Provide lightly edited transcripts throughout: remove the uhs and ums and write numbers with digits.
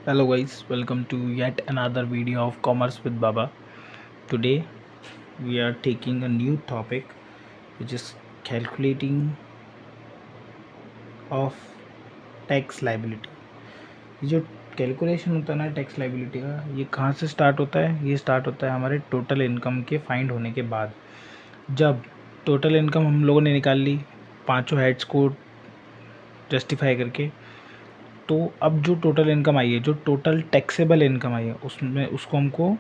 Hello guys, welcome to yet another video of Commerce with Baba. Today we are taking a new topic which is calculating of tax liability. ये जो calculation होता है ना tax liability का, ये कहाँ से स्टार्ट होता है? ये स्टार्ट होता है हमारे टोटल इनकम के फाइंड होने के बाद। जब टोटल इनकम हम लोगों ने निकाल ली पांचों हेड्स को जस्टिफाई करके, तो अब जो टोटल इनकम आई है, जो टोटल टैक्सेबल इनकम आई है, उसमें उसको हमको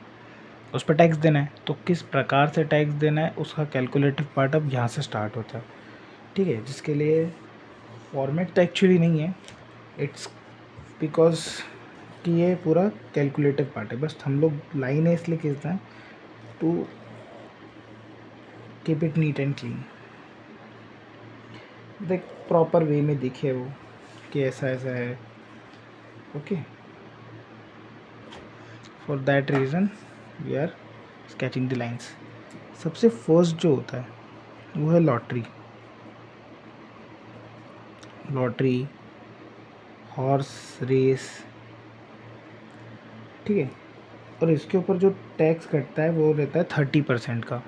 उस पर टैक्स देना है। तो किस प्रकार से टैक्स देना है उसका कैलकुलेटिव पार्ट अब यहाँ से स्टार्ट होता है, ठीक है। जिसके लिए फॉर्मेट तो एक्चुअली नहीं है, इट्स बिकॉज कि ये पूरा कैलकुलेटिव पार्ट है। बस हम लोग लाइनें इसलिए खींचते हैं to keep it neat and clean, देख प्रॉपर वे में दिखे वो कि ऐसा ऐसा है। Okay, for that reason we are sketching the lines. सबसे फर्स्ट जो होता है वो है लॉटरी। हॉर्स रेस, ठीक है। और इसके ऊपर जो टैक्स कटता है वो रहता है 30% का।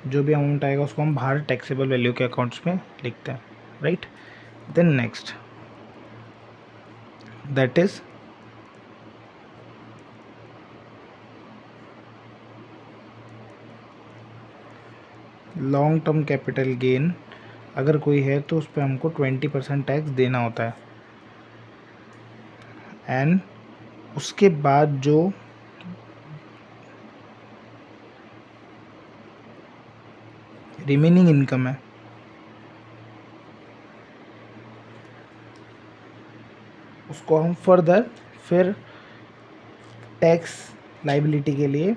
जो भी अमाउंट आएगा उसको हम बाहर टैक्सेबल वैल्यू के अकाउंट्स में लिखते हैं, right. Then next that is long term capital gain. अगर कोई है तो उस पर हमको 20% टैक्स देना होता है। एंड उसके बाद जो रिमेनिंग इनकम है उसको हम फर्दर फिर टैक्स लाइबिलिटी के लिए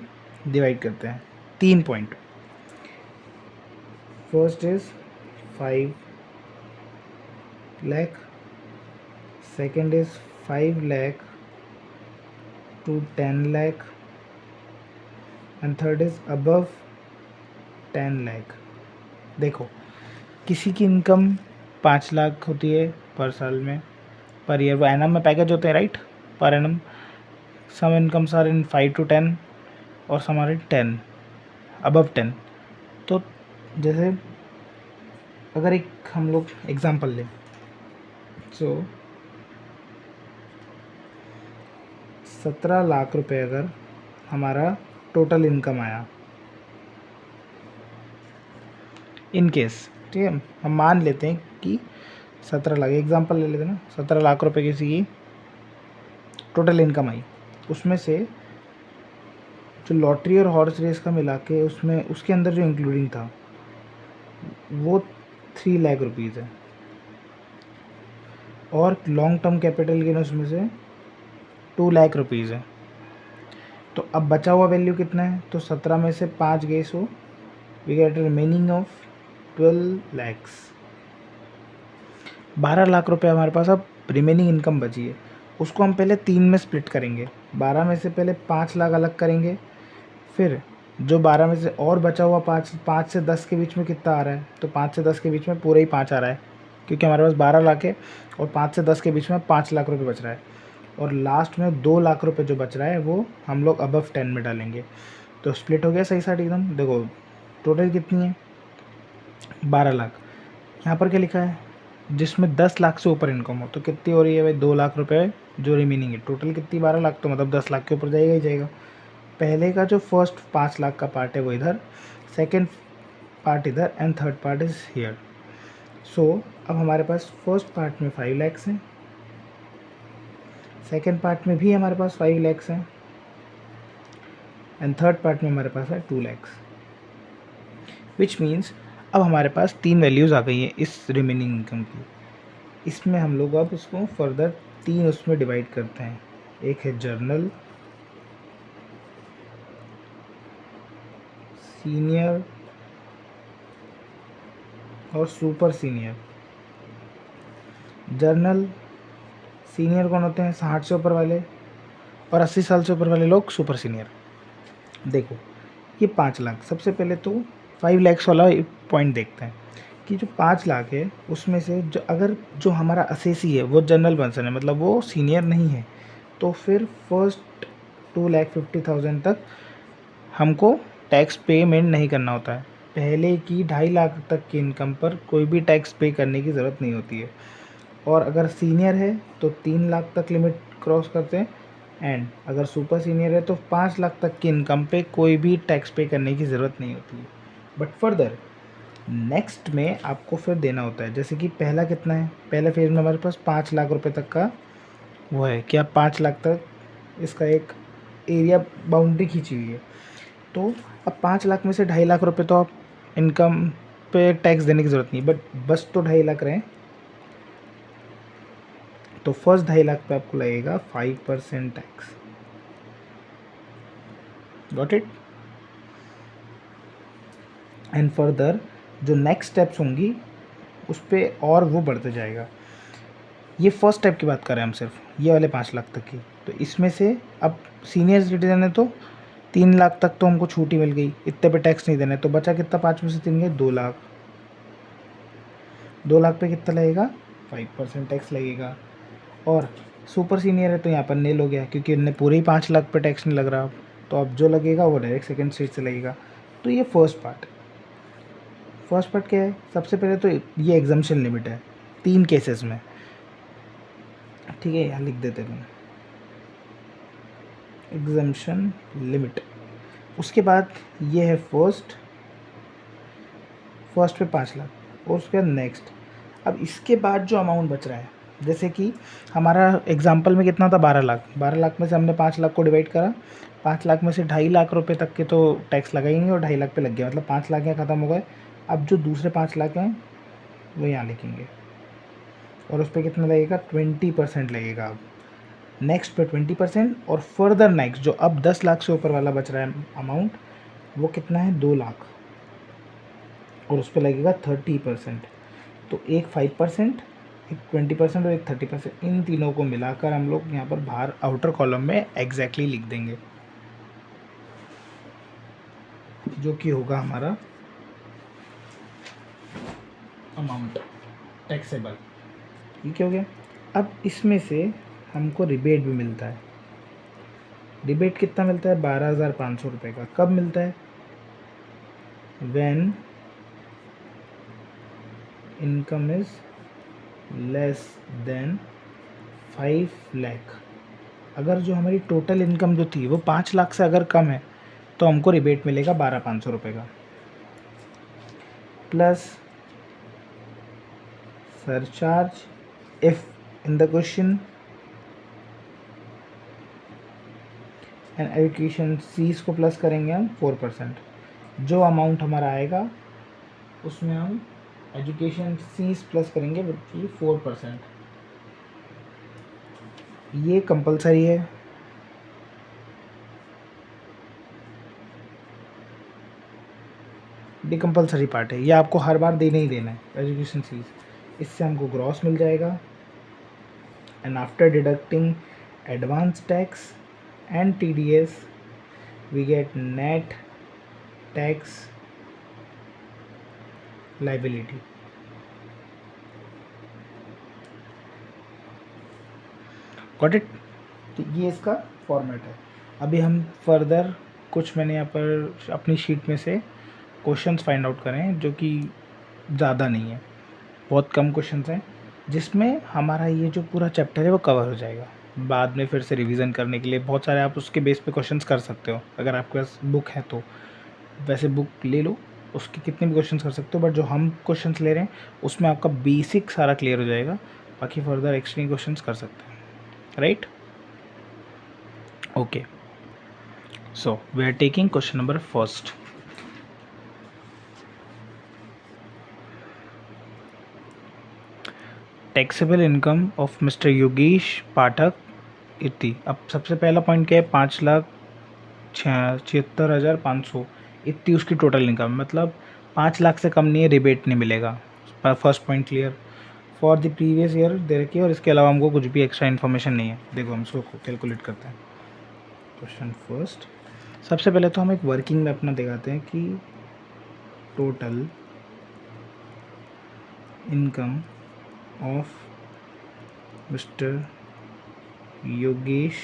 डिवाइड करते हैं। 3 point. First is 5 lakh, second is 5 lakh to 10 lakh, and third is above 10 lakh। देखो, किसी की इनकम 5 लाख होती है पर साल में, पर ईयर। वो एनम में पैकेज होते हैं, right, per annum. Some incomes are in 5 to 10 और सम आर इन 10 अबव 10। तो जैसे अगर एक हम लोग एग्जांपल लें, सो 17 लाख रुपए अगर हमारा टोटल इनकम आया इन केस, ठीक है। हम मान लेते हैं कि 17 लाख, एग्जांपल ले लेते हैं ना, 17 लाख रुपए किसी की टोटल इनकम आई। उसमें से जो लॉटरी और हॉर्स रेस का मिला के उसमें उसके अंदर जो इंक्लूडिंग था वो 3 लाख रुपीज़ है। और लॉन्ग टर्म कैपिटल गेन उसमें से 2 लाख रुपीज़ है। तो अब बचा हुआ वैल्यू कितना है? तो 17 में से 5 गए, so we get remaining of 12 lakhs. 12 lakh रुपए हमारे पास अब रिमेनिंग इनकम बची है। उसको हम पहले 3 में स्प्लिट करेंगे। 12 में से पहले 5 लाख अलग करेंगे, फिर जो 12 में से और बचा हुआ 5 से 10 के बीच में कितना आ रहा है? तो 5 से 10 के बीच में पूरा ही 5 आ रहा है, क्योंकि हमारे पास 12 लाख है और 5 से 10 के बीच में 5 लाख रुपए बच रहा है। और लास्ट में 2 लाख रुपए जो बच रहा है वो हम लोग अबव 10 में डालेंगे। तो स्प्लिट हो गया सही साइड एकदम। देखो टोटल कितनी है? 12 लाख। यहाँ पर क्या लिखा है? जिसमें 10 लाख से ऊपर इनकम हो। तो कितनी हो रही है भाई? 2 लाख रुपए जो रिमेनिंग है। टोटल कितनी? 12 लाख। तो मतलब 10 लाख के ऊपर जाएगा ही जाएगा। पहले का जो फर्स्ट 5 लाख का पार्ट है वो इधर, सेकेंड पार्ट इधर, and third part is here. So अब हमारे पास फर्स्ट पार्ट में 5 लैक्स हैं, सेकेंड पार्ट में भी हमारे पास 5 लैक्स हैं, एंड थर्ड पार्ट में हमारे पास है 2 लैक्स। विच मीन्स अब हमारे पास 3 वैल्यूज़ आ गई हैं इस रिमेनिंग इनकम की। इसमें हम लोग अब इसको फर्दर 3 उसमें डिवाइड करते हैं। एक है जर्नल, सीनियर और सुपर सीनियर। जर्नल सीनियर कौन होते हैं? 60 से ऊपर वाले, और 80 साल से ऊपर वाले लोग सुपर सीनियर। देखो ये 5 लाख, सबसे पहले तो 5 लैक्स वाला पॉइंट देखते हैं कि जो 5 लाख है उसमें से जो अगर जो हमारा असेसी है वो जनरल पर्सन है, मतलब वो सीनियर नहीं है, तो फिर फर्स्ट 2,50,000 तक हमको टैक्स पेमेंट नहीं करना होता है। पहले की 2.5 लाख तक की इनकम पर कोई भी टैक्स पे करने की ज़रूरत नहीं होती है। और अगर सीनियर है तो 3 लाख तक लिमिट क्रॉस करते हैं, एंड अगर सुपर सीनियर है तो 5 लाख तक की इनकम पे कोई भी टैक्स पे करने की ज़रूरत नहीं होती है। बट फर्दर नेक्स्ट में आपको फिर देना होता है। जैसे कि पहला कितना है, पहले फेज़ में हमारे पास 5 लाख रुपए तक का वो है कि आप 5 लाख तक इसका एक एरिया बाउंड्री खींची हुई है। तो अब 5 लाख में से 2.5 लाख रुपए तो आप इनकम पे टैक्स देने की ज़रूरत नहीं, बट बस तो 2.5 लाख रहे। तो फर्स्ट 2.5 लाख पे आपको लगेगा 5% tax. Got it? And further जो नेक्स्ट स्टेप्स होंगी उस पर और वो बढ़ते जाएगा। ये फर्स्ट स्टेप की बात कर रहे हैं हम, सिर्फ ये वाले 5 लाख तक की। तो इसमें से अब सीनियर सिटीजन है तो 3 लाख तक तो हमको छूट ही मिल गई, इतने पे टैक्स नहीं देना है। तो बचा कितना, 5 में से 3 गए, 2 लाख। 2 लाख पे कितना लगेगा, 5% टैक्स लगेगा। और सुपर सीनियर है तो यहाँ पर नील हो गया, क्योंकि इनने पूरे ही 5 लाख पे टैक्स नहीं लग रहा। तो अब जो लगेगा वो डायरेक्ट सेकंड स्टेज से लगेगा। तो ये फर्स्ट पार्ट क्या है, सबसे पहले तो ये एग्जम्पशन लिमिट है 3 केसेस में। ठीक है, यहाँ लिख देते हैं एग्जम्पशन लिमिट। उसके बाद ये है फर्स्ट पे 5 लाख, और उसके बाद नेक्स्ट। अब इसके बाद जो अमाउंट बच रहा है, जैसे कि हमारा एग्जांपल में कितना था, 12 लाख। 12 लाख में से हमने 5 लाख को डिवाइड करा, 5 लाख में से 2.5 लाख रुपए तक के तो टैक्स लगा ही नहीं, और 2.5 लाख पे लग गया, मतलब 5 लाख यहाँ ख़त्म हो गए। अब जो दूसरे 5 लाख हैं वो यहाँ लिखेंगे, और उस पर कितना लगेगा, 20% लगेगा। अब नेक्स्ट पे 20%, और फर्दर नेक्स्ट जो अब 10 लाख से ऊपर वाला बच रहा है अमाउंट, वो कितना है, 2 लाख, और उस पर लगेगा 30%। तो एक 5%, एक 20% और एक 30%, इन तीनों को मिलाकर हम लोग यहाँ पर बाहर आउटर कॉलम में एग्जैक्टली लिख देंगे, जो कि होगा हमारा अमाउंट टैक्सेबल। ठीक हो गया। अब इसमें से हमको रिबेट भी मिलता है। रिबेट कितना मिलता है, 12,500 रुपये का। कब मिलता है, when income is less than 5 lakh. अगर जो हमारी टोटल इनकम जो थी वो 5 लाख से अगर कम है तो हमको रिबेट मिलेगा 12,500 रुपये का, plus surcharge if in the question and education fees को प्लस करेंगे हम 4%। जो अमाउंट हमारा आएगा उसमें हम एजुकेशन फीस प्लस करेंगे 4%। ये कंपलसरी है, ये कंपलसरी पार्ट है, ये आपको हर बार देना ही देना है एजुकेशन फीस। इससे हमको ग्रॉस मिल जाएगा, and after deducting advance tax and TDS we get net tax liability. Got it? तो ये इसका फॉर्मेट है। अभी हम फर्दर कुछ मैंने यहाँ पर अपनी शीट में से क्वेश्चंस फाइंड आउट करें, जो कि ज़्यादा नहीं है, बहुत कम क्वेश्चंस हैं, जिसमें हमारा ये जो पूरा चैप्टर है वो कवर हो जाएगा। बाद में फिर से रिवीजन करने के लिए बहुत सारे आप उसके बेस पे क्वेश्चंस कर सकते हो, अगर आपके पास बुक है तो। वैसे बुक ले लो, उसके कितने भी क्वेश्चंस कर सकते हो, बट जो हम क्वेश्चंस ले रहे हैं उसमें आपका बेसिक सारा क्लियर हो जाएगा, बाकी फर्दर एक्स्ट्रा क्वेश्चंस कर सकते हैं, right? Okay, so we are taking question number first. Taxable income of mister Yogesh Pathak इतनी। अब सबसे पहला पॉइंट क्या है, 5,76,500 इतनी उसकी टोटल इनकम, मतलब 5 लाख से कम नहीं है, रिबेट नहीं मिलेगा। First point clear. For the previous year दे रखी है, और इसके अलावा हमको कुछ भी एक्स्ट्रा इन्फॉर्मेशन नहीं है। देखो हम इसको कैलकुलेट करते हैं। क्वेश्चन फर्स्ट, सबसे पहले तो हम एक वर्किंग में अपना दिखाते हैं कि total income of mister Yogesh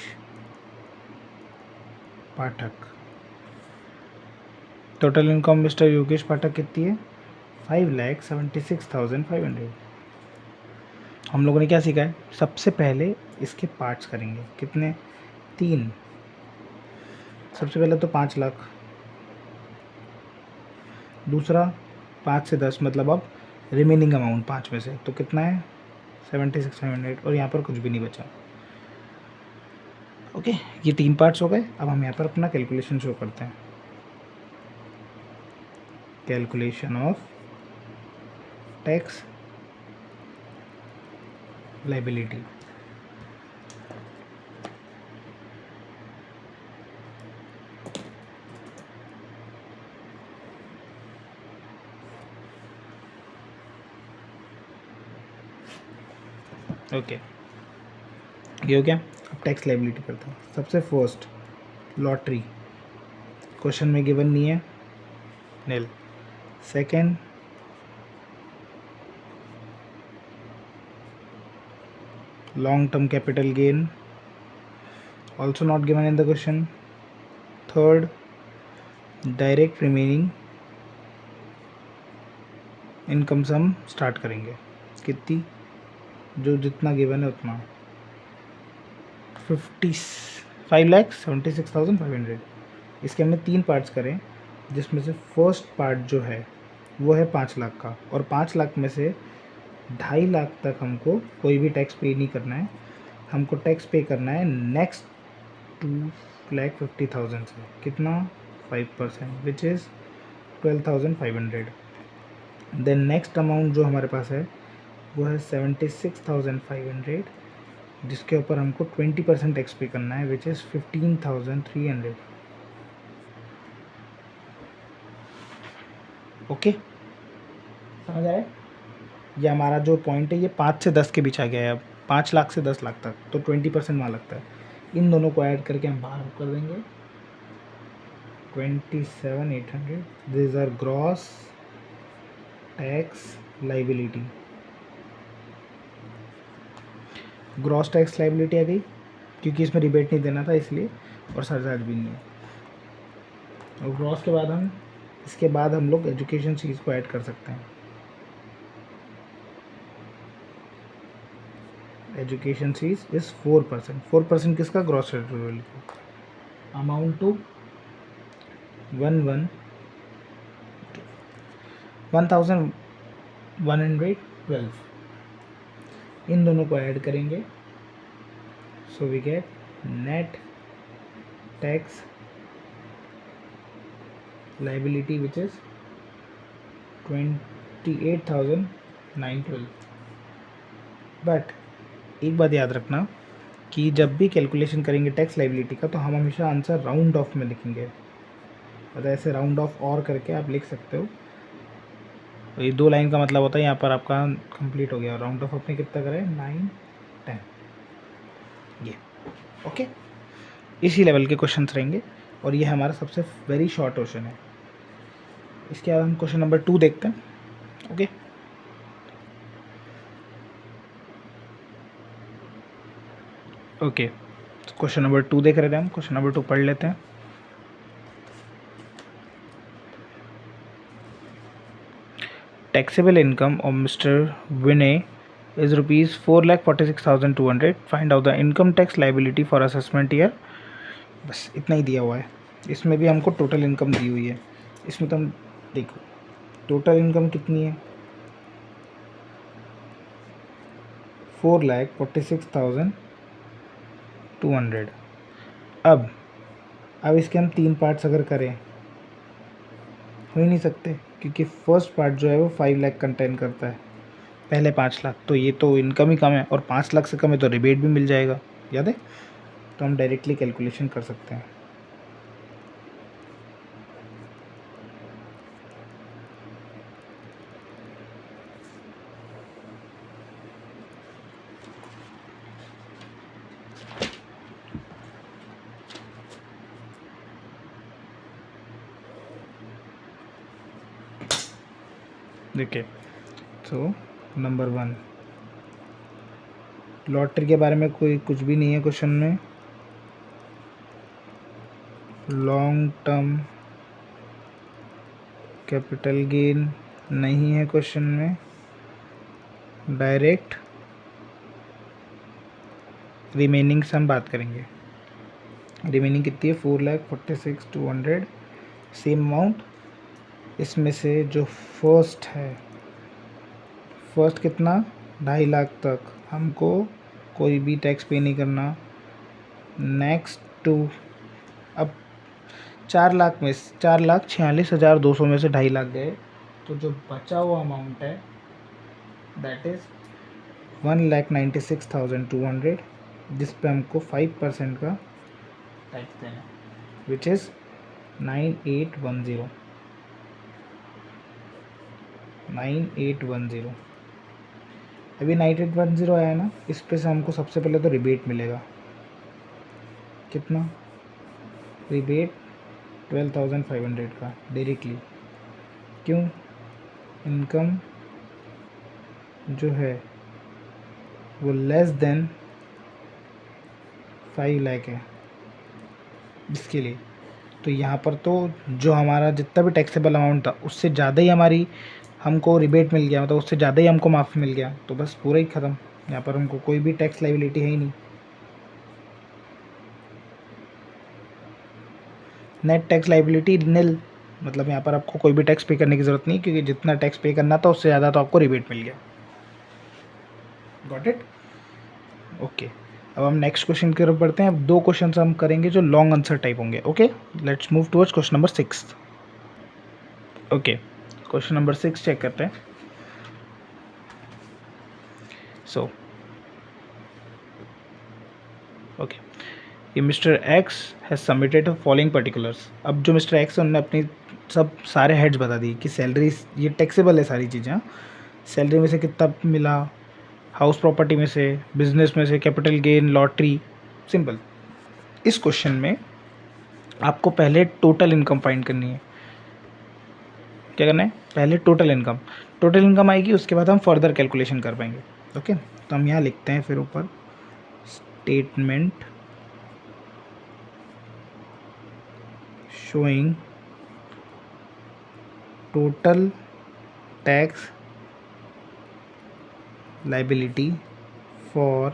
Pathak. Total income mister Yogesh Pathak कितनी है? 5,76,500। हम लोगों ने क्या सीखा है? सबसे पहले इसके पार्ट्स करेंगे। कितने? 3। सबसे पहले तो 5 लाख, दूसरा 5 से 10, मतलब अब रिमेनिंग अमाउंट 5 में से तो कितना है? 76,500, और यहाँ पर कुछ भी नहीं बचा। ओके, ये 3 पार्ट्स हो गए। अब हम यहाँ पर अपना कैलकुलेशन शो करते हैं। Calculation of tax liability. Okay, ये हो गया। अब टैक्स लायबिलिटी करते हैं। सबसे फर्स्ट लॉटरी, क्वेश्चन में गिवन नहीं है, nil. Second long term capital gain, also not given in the question. Third direct remaining income sum start करेंगे। कितनी? जो जितना गिवन है उतना, 5,76,500। इसके हमने 3 पार्ट्स करें, जिसमें से फर्स्ट पार्ट जो है वो है 5 लाख का, और 5 लाख में से 2.5 लाख तक हमको कोई भी टैक्स पे नहीं करना है। हमको टैक्स पे करना है नेक्स्ट 2,50,000 से। कितना? 5%, which is 12,500। Then next amount जो हमारे पास है वो है 76,500, जिसके ऊपर हमको 20% टैक्स पे करना है, विच इज़ 15,300। ओके, समझ आया? ये हमारा जो पॉइंट है ये 5 से 10 के बीच आ गया है। अब 5 लाख से 10 लाख तक तो 20% वहाँ लगता है। इन दोनों को ऐड करके हम बाहर कर देंगे 27,800। This are gross tax liability. Gross tax liability आ गई, क्योंकि इसमें रिबेट नहीं देना था इसलिए, और सरचार्ज भी नहीं है। और ग्रॉस के बाद इसके बाद हम लोग एजुकेशन फीस को ऐड कर सकते हैं। Education fees is 4%। 4% किसका? ग्रॉस टेरिटोरियल का। Amount to 1,112। इन दोनों को ऐड करेंगे, so we get net tax liability which is 28,912। But एक बात याद रखना कि जब भी कैलकुलेशन करेंगे टैक्स लाइबिलिटी का, तो हम हमेशा आंसर राउंड ऑफ में लिखेंगे। मतलब ऐसे राउंड ऑफ और करके आप लिख सकते हो। तो ये 2 लाइन का मतलब होता है यहाँ पर आपका कंप्लीट हो गया। राउंड ऑफ अपने कितना करें? 9, 10। ये ओके, इसी लेवल के क्वेश्चंस रहेंगे, और ये हमारा सबसे वेरी शॉर्ट क्वेश्चन है। इसके बाद हम क्वेश्चन नंबर 2 देखते हैं। ओके, ओके, क्वेश्चन नंबर 2 देख रहे थे हम। क्वेश्चन नंबर 2 पढ़ लेते हैं। Taxable income of Mr. Vinay is rupees 4,46,200. Find out the income tax liability for assessment year. बस इतना ही दिया हुआ है। इसमें भी हमको टोटल इनकम दी हुई है। इसमें तो हम देखो टोटल इनकम कितनी है? 4,46,200। अब इसके हम 3 पार्ट्स अगर करें, हो ही नहीं सकते, क्योंकि फर्स्ट पार्ट जो है वो 5 लाख कंटेन करता है, पहले 5 लाख। तो ये तो इनकम ही कम है, और 5 लाख से कम है तो रिबेट भी मिल जाएगा, याद है? तो हम डायरेक्टली कैलकुलेशन कर सकते हैं। देखिए, तो नंबर 1, लॉटरी के बारे में कोई कुछ भी नहीं है क्वेश्चन में। लॉन्ग टर्म कैपिटल गेन नहीं है क्वेश्चन में। डायरेक्ट रिमेनिंग से हम बात करेंगे। रिमेनिंग कितनी है? 4,46,200 सेम अमाउंट। इसमें से जो फर्स्ट है, फर्स्ट कितना? 2.5 लाख तक हमको कोई भी टैक्स पे नहीं करना। नेक्स्ट टू, अब 4,46,200 में से 2.5 लाख गए, तो जो बचा हुआ अमाउंट है दैट इज़ 1,96,200, जिस पे हमको 5% का टैक्स देना, विच इज़ 9810। 9810 अभी 9810 आया ना, इस पे से हमको सबसे पहले तो रिबेट मिलेगा। कितना रिबेट? 12,500 का डायरेक्टली। क्यों? इनकम जो है वो लेस देन 5 लाख है इसके लिए। तो यहाँ पर तो जो हमारा जितना भी टैक्सेबल अमाउंट था उससे ज़्यादा ही हमारी हमको रिबेट मिल गया, मतलब उससे ज़्यादा ही हमको माफ़ मिल गया, तो बस पूरा ही ख़त्म। यहाँ पर हमको कोई भी टैक्स लाइबिलिटी है ही नहीं। नेट टैक्स लाइबिलिटी निल, मतलब यहाँ पर आपको कोई भी टैक्स पे करने की ज़रूरत नहीं, क्योंकि जितना टैक्स पे करना था उससे ज़्यादा तो आपको रिबेट मिल गया। Got it? ओके, अब हम नेक्स्ट क्वेश्चन की तरफ बढ़ते हैं। अब 2 क्वेश्चन हम करेंगे जो लॉन्ग आंसर टाइप होंगे। Okay, let's move towards question number 6। Okay, question number 6 check करते हैं। सो ओके, ये mister X has submitted following particulars. अब जो मिस्टर एक्स है उन्होंने अपनी सब सारे हेड्स बता दिए कि सैलरी, ये टैक्सेबल है सारी चीज़ें। सैलरी में से कितना मिला, हाउस प्रॉपर्टी में से, बिजनेस में से, कैपिटल गेन, लॉटरी। सिंपल। इस क्वेश्चन में आपको पहले टोटल इनकम फाइंड करनी है। क्या करना है? पहले टोटल इनकम। टोटल इनकम आएगी, उसके बाद हम फर्दर कैलकुलेशन कर पाएंगे। ओके, तो हम यहाँ लिखते हैं फिर ऊपर statement showing total tax liability for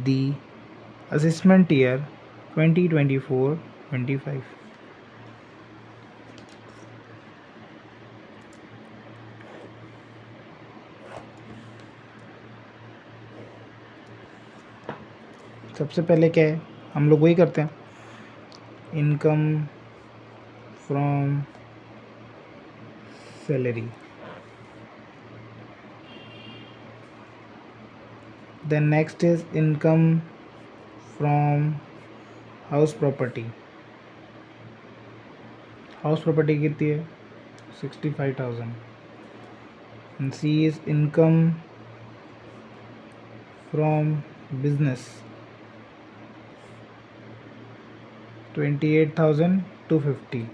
the assessment year 2024-25। सबसे पहले क्या है, हम लोग वही करते हैं, income from salary, then next is income from house property. House property कितनी है? 65,000। And C is income from business, 28,250।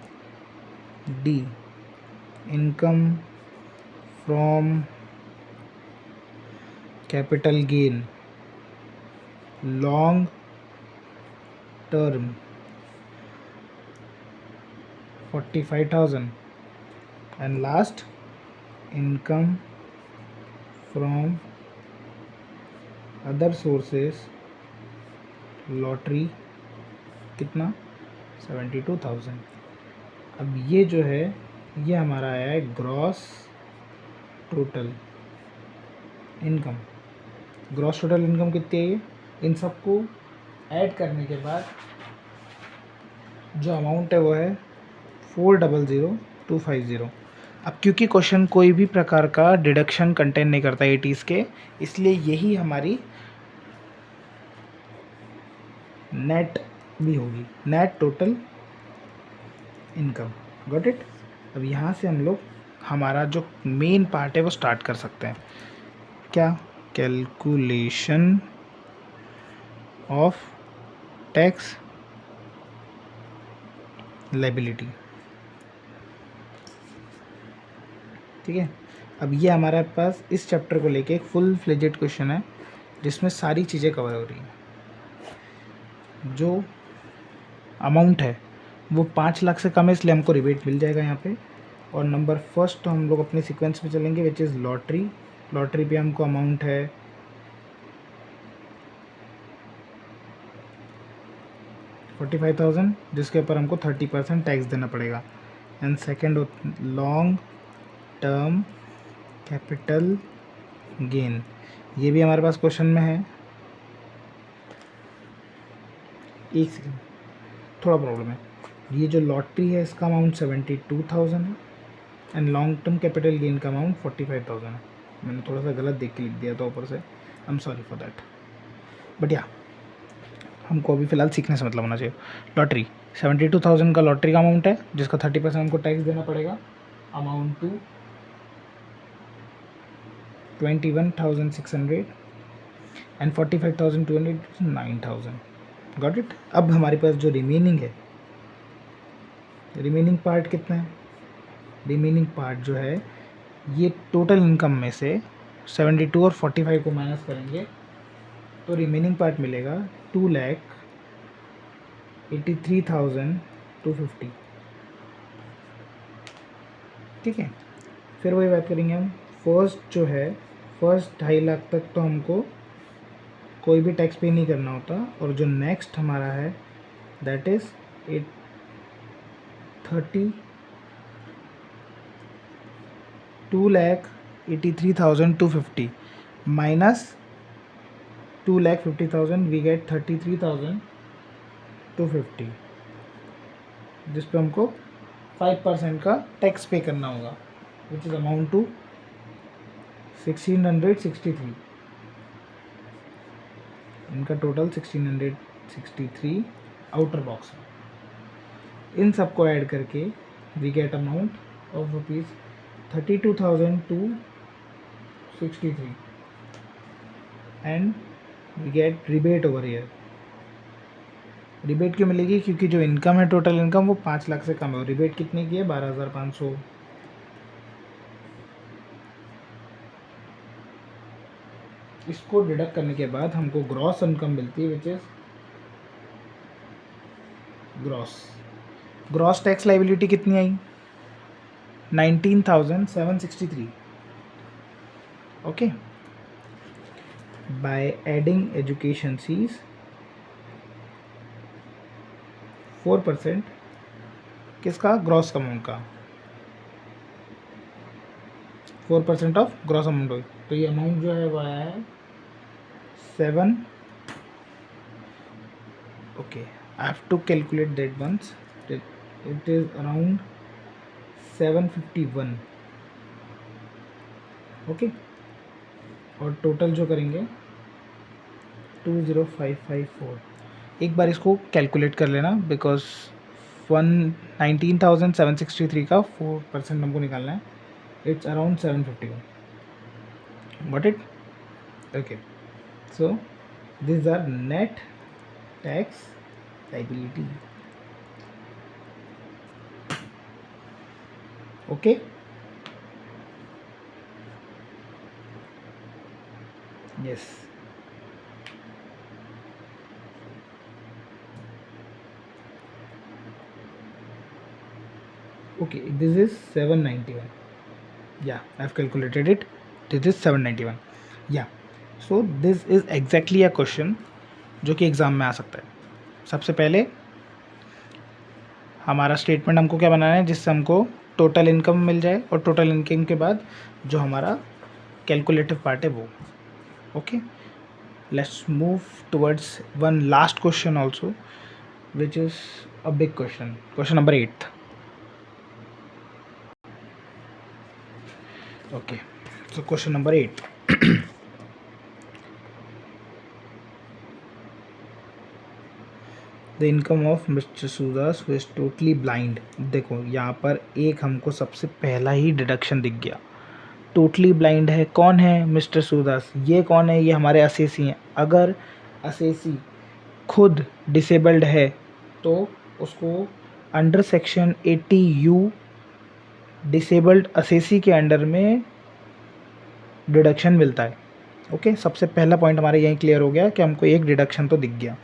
D, income from capital gain, long term, 45,000। and last, income from other sources, lottery, कितना? 72,000। अब ये जो है ये हमारा आया है gross total income. Gross total income कितनी है? ये इन सबको ऐड करने के बाद जो अमाउंट है वो है 4,00,250। अब क्योंकि क्वेश्चन कोई भी प्रकार का डिडक्शन कंटेन नहीं करता 80s के, इसलिए यही हमारी नेट भी होगी, net total income. Got it? अब यहाँ से हम लोग हमारा जो मेन पार्ट है वो स्टार्ट कर सकते हैं। क्या? Calculation of tax liability. ठीक है, अब ये हमारे पास इस चैप्टर को लेके एक फुल फ्लेजेड क्वेश्चन है जिसमें सारी चीज़ें कवर हो रही हैं। जो अमाउंट है वो 5 लाख से कम है, इसलिए हमको रिबेट मिल जाएगा यहाँ पे। और नंबर फर्स्ट तो हम लोग अपने सीक्वेंस में चलेंगे विच इज़ लॉटरी। लॉटरी पे हमको अमाउंट है 45,000, जिसके ऊपर हमको 30% टैक्स देना पड़ेगा। And second long term capital gain, ये भी हमारे पास क्वेश्चन में है। एक सेकेंड, थोड़ा प्रॉब्लम है। ये जो लॉटरी है इसका अमाउंट 72,000 है and long term capital gain का अमाउंट 45,000 है। मैंने थोड़ा सा गलत देख के लिख दिया था ऊपर से, I am sorry for that. But या हमको अभी फ़िलहाल सीखने से मतलब होना चाहिए। लॉटरी 72,000 का लॉटरी का अमाउंट है, जिसका 30% हमको टैक्स देना पड़ेगा। Amount to 21,600 and 45,200 9,000। Got it. अब हमारे पास जो रिमेनिंग है, रिमेनिंग पार्ट कितना है? रिमेनिंग पार्ट जो है ये टोटल इनकम में से 72 और 45 को माइनस करेंगे तो रिमेनिंग पार्ट मिलेगा 2,83,250। ठीक है, फिर वही बात करेंगे हम। फर्स्ट जो है, फर्स्ट 2.5 लाख तक तो हमको कोई भी टैक्स पे नहीं करना होता, और जो नेक्स्ट हमारा है that is 2,83,250 minus 2,50,000 we get 33,250, जिस पे हमको 5% का टैक्स पे करना होगा विच इज़ अमाउंट टू 1,663। इनका टोटल 1,663 आउटर बॉक्स में। इन सबको ऐड करके we get amount of ₹32,263 and we get rebate over here. Rebate क्यों मिलेगी? क्योंकि जो इनकम है, टोटल इनकम वो 5 लाख से कम है, और रिबेट कितने की है? 12,500। इसको डिडक्ट करने के बाद हमको ग्रॉस इनकम मिलती है which is gross tax liability कितनी आई? 19,763। Okay, by adding education fees 4% किसका? ग्रॉस अमाउंट का 4% ऑफ ग्रॉस अमाउंट हुई, तो ये अमाउंट जो है वो आया है 7। Okay, I have to calculate that once. It is around 751। Okay, और टोटल जो करेंगे 20554। एक बार इसको कैलकुलेट कर लेना, बिकॉज 19,763 का 4% हमको निकालना है। It's around 751। Got it? Okay, so these are net tax liability. Okay, yes, okay, this is 791. Yeah, I've calculated it. This is 791. Yeah, so this is exactly a question जो कि exam में आ सकता है। सबसे पहले हमारा स्टेटमेंट हमको क्या बनाना है जिससे हमको टोटल इनकम मिल जाए, और टोटल इनकम के बाद जो हमारा कैलकुलेटिव पार्ट है वो। Okay, let's move towards one last question also which is a big question, question number 8। Okay, so question number 8। The income of mister Surdas who is totally blind. देखो यहाँ पर एक हमको सबसे पहला ही डिडक्शन दिख गया, टोटली ब्लाइंड है। कौन है? मिस्टर सूदास। ये कौन है? ये हमारे असेसी हैं। अगर असेसी खुद डिसेबल्ड है तो उसको under section 80U disabled assessee के अंडर में डिडक्शन मिलता है। ओके, सबसे पहला पॉइंट हमारे यहीं क्लियर हो गया कि हमको एक डिडक्शन तो दिख गया।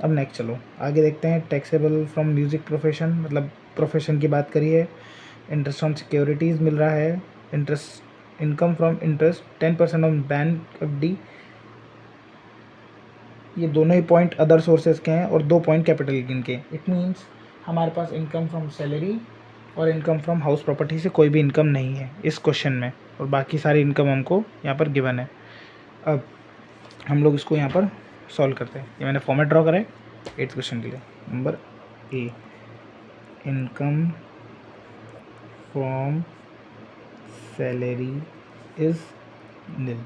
अब नेक्स्ट चलो आगे देखते हैं। टैक्सेबल फ्रॉम म्यूज़िक प्रोफेशन, मतलब प्रोफेशन की बात करिए। इंटरेस्ट ऑन सिक्योरिटीज़ मिल रहा है, interest income from interest 10% on bank FD. ये दोनों ही पॉइंट अदर सोर्सेज के हैं और 2 पॉइंट कैपिटल गेन के। इट मीन्स हमारे पास इनकम फ्रॉम सैलरी और इनकम फ्रॉम हाउस प्रॉपर्टी से कोई भी इनकम नहीं है इस क्वेश्चन में, और बाकी सारी इनकम हमको यहाँ पर गिवन है। अब हम लोग इसको यहाँ पर सॉल्व करते हैं। ये मैंने फॉर्मेट ड्रॉ करा है 8th क्वेश्चन के लिए। Number A, income from salary is nil,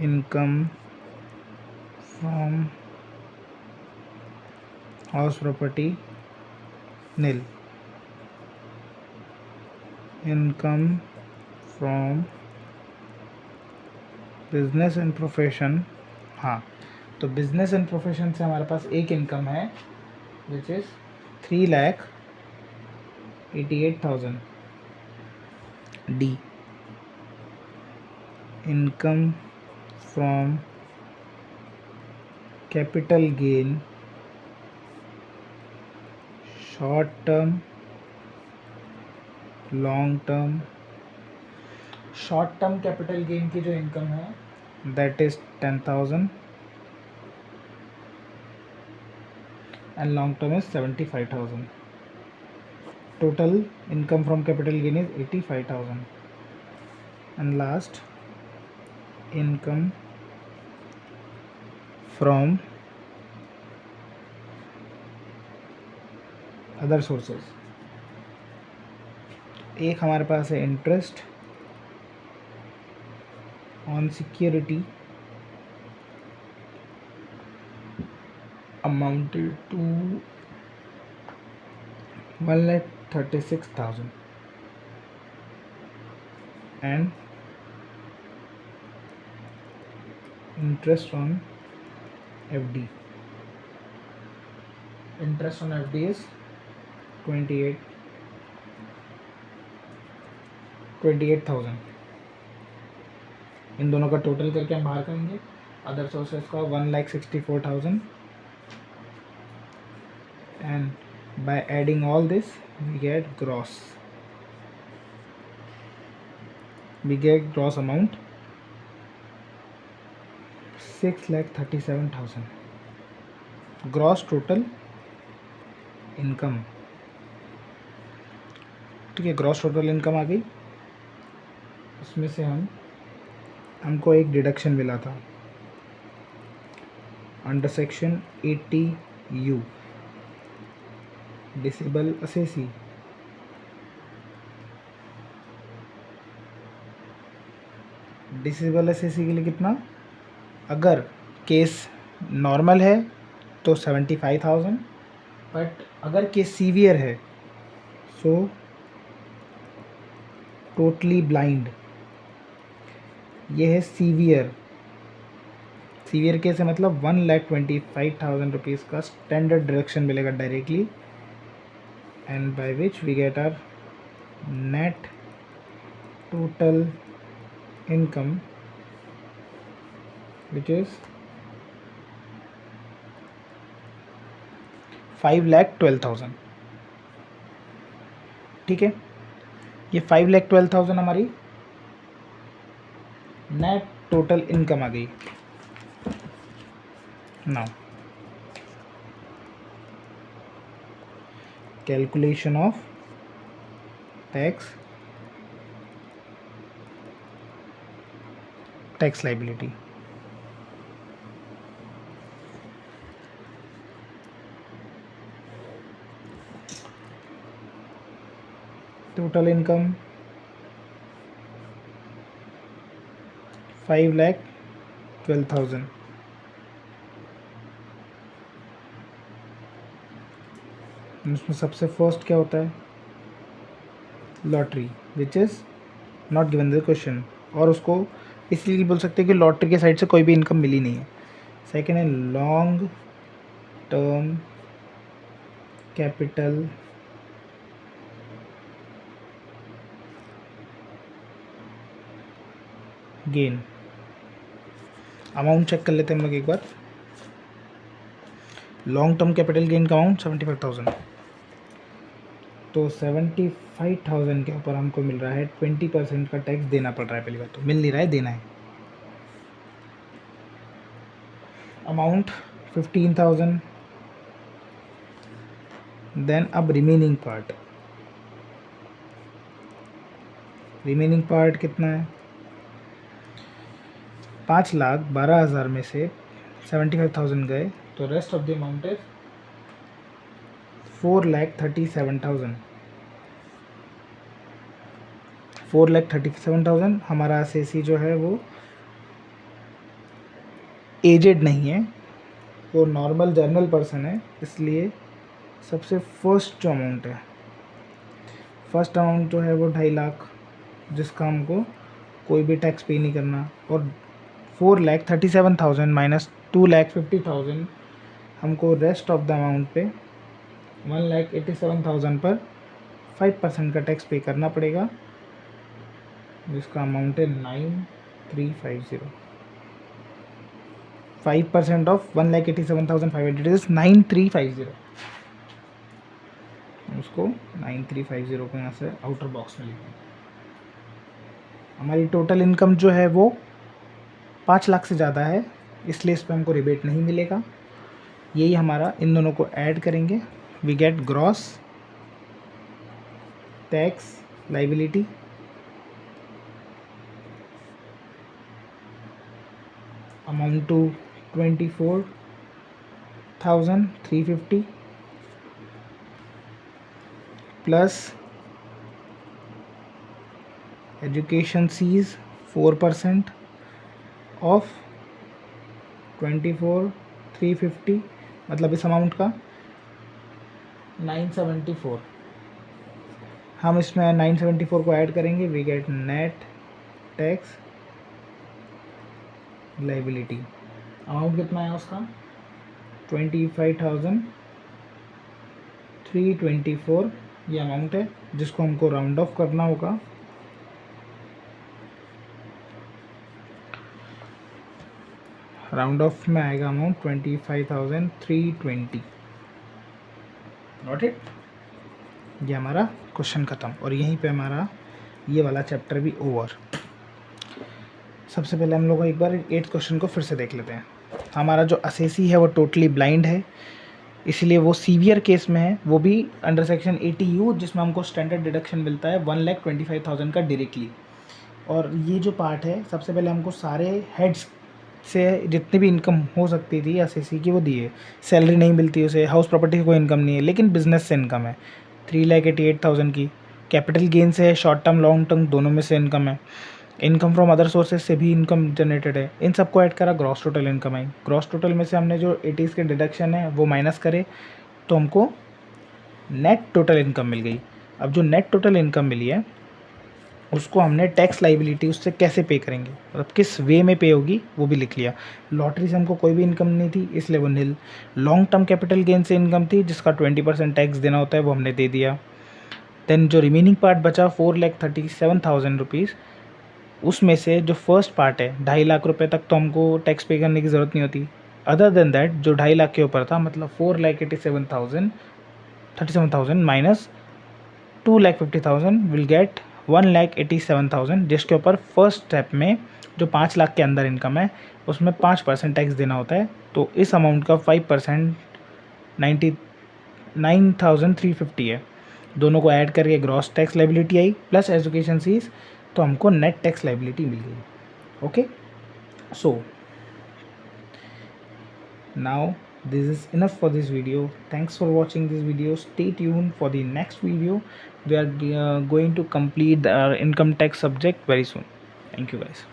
income from house property nil, income from business and profession. हाँ, तो बिजनेस एंड प्रोफेशन से हमारे पास एक इनकम है which is 3,88,000। D, income from capital gain short term long term. Short term capital gain की जो income है that is 10,000 and long term is 75,000. Total income from capital gain is 85,000. And last, income from other sources. एक हमारे पास है interest on security amounted to 1,36,000 and interest on FD. Interest on FD is 28,000। इन दोनों का total करके हम बाहर करेंगे other sources का 1,64,000 and by adding all this we get gross amount 6,37,000 gross total income. ठीक है, ग्रॉस टोटल इनकम आ गई। उसमें से हमको एक डिडक्शन मिला था under section 80U, disable assessee. Disable assessee के लिए कितना, अगर केस नॉर्मल है तो 75,000, बट अगर केस सीवियर है सो टोटली ब्लाइंड, ये है सीवियर। सीवियर केस है मतलब 1,25,000 रुपीज़ का स्टैंडर्ड डिडक्शन मिलेगा directly, and by which we get our net total income which is 5,12,000। ठीक है, ये 5,12,000 हमारी नेट टोटल इनकम आ गई। Now calculation of tax liability. Total income 5,12,000। उसमें सबसे फर्स्ट क्या होता है, lottery which is not given the question, और उसको इसलिए बोल सकते हैं कि लॉटरी के साइड से कोई भी इनकम मिली नहीं है। सेकेंड है long term capital gain amount check कर लेते हैं हम लोग एक बार। लॉन्ग टर्म कैपिटल गेन का अमाउंट 75,000, तो 75,000 के ऊपर हमको मिल रहा है 20% का टैक्स देना पड़ रहा है। पहली बात तो मिल नहीं रहा है, देना है। अमाउंट 15,000, देन अब रिमेनिंग पार्ट कितना है? 5,12,000 में से 75,000 गए, तो rest of the amount is 4,37,000। 4,37,000। हमारा एसएसी जो है वो एजेड नहीं है, वो नॉर्मल जर्नल पर्सन है, इसलिए सबसे फर्स्ट जो अमाउंट है, फर्स्ट अमाउंट जो है वो 2.5 लाख, जिसका हमको कोई भी टैक्स पे नहीं करना, और 4,37,000 माइनस 2,50,000 हमको रेस्ट ऑफ द अमाउंट पे 1,87,000 पर 5% का टैक्स पे करना पड़ेगा, जिसका अमाउंट है 9,350। 5% ऑफ 1,87,500 इज 9,350। उसको 9,350 को यहाँ से आउटर बॉक्स में लिखेंगे। हमारी टोटल इनकम जो है वो 5 लाख से ज़्यादा है, इसलिए इस पर हमको रिबेट नहीं मिलेगा। यही हमारा, इन दोनों को ऐड करेंगे, we get gross tax liability amount to 24,350 plus education fees 4% of 24,350, मतलब इस अमाउंट का 974। हम इसमें 974 को ऐड करेंगे, we get net tax liability. Amount कितना है उसका? 25,324 ये अमाउंट है, जिसको हमको राउंड ऑफ करना होगा। राउंड ऑफ में आएगा अमाउंट 25,320। Not it. ये हमारा क्वेश्चन ख़त्म, और यहीं पे हमारा ये वाला चैप्टर भी ओवर। सबसे पहले हम लोग एक बार 8th क्वेश्चन को फिर से देख लेते हैं। हमारा जो असेसी है वो टोटली ब्लाइंड है, इसलिए वो सीवियर केस में है, वो भी अंडर सेक्शन 80U, जिसमें हमको स्टैंडर्ड डिडक्शन मिलता है 1,25,000 का डायरेक्टली। और ये जो पार्ट है, सबसे पहले हमको सारे हेड्स से जितनी भी इनकम हो सकती थी एसएसी की वो दिए। सैलरी नहीं मिलती उसे, हाउस प्रॉपर्टी से कोई इनकम नहीं है, लेकिन बिजनेस से इनकम है 3,88,000 की। कैपिटल गेन से है, शॉर्ट टर्म लॉन्ग टर्म दोनों में से इनकम है। इनकम फ्रॉम अदर सोर्सेज से भी इनकम जनरेटेड है। इन सबको ऐड करा, ग्रॉस टोटल इनकम आई। ग्रॉस टोटल में से हमने जो 80s के डिडक्शन है वो माइनस करे, तो हमको नेट टोटल इनकम मिल गई। अब जो नेट टोटल इनकम मिली है उसको हमने टैक्स लाइबिलिटी उससे कैसे पे करेंगे, मतलब किस वे में पे होगी वो भी लिख लिया। लॉटरी से हमको कोई भी इनकम नहीं थी, इसलिए वो नील। लॉन्ग टर्म कैपिटल गेन से इनकम थी, जिसका 20% टैक्स देना होता है, वो हमने दे दिया। देन जो रिमेनिंग पार्ट बचा 4,37,000 रुपीज़, उसमें से जो फर्स्ट पार्ट है 2.5 लाख रुपए तक तो हमको टैक्स पे करने की ज़रूरत नहीं होती। अदर देन दैट जो 2.5 लाख के ऊपर था, मतलब 4,37,000 माइनस 2,50,000 विल गेट 1,87,000, जिसके ऊपर फर्स्ट स्टेप में जो 5 लाख के अंदर इनकम है उसमें 5% टैक्स देना होता है। तो इस अमाउंट का 5% 99,350 है। दोनों को ऐड करके ग्रॉस टैक्स लाइबिलिटी आई, प्लस एजुकेशन फीस, तो हमको नेट टैक्स लाइबिलिटी मिल गई। Okay, so now this is enough for this video. Thanks for watching this video. Stay tuned for the next video. We are going to complete the income tax subject very soon. Thank you guys.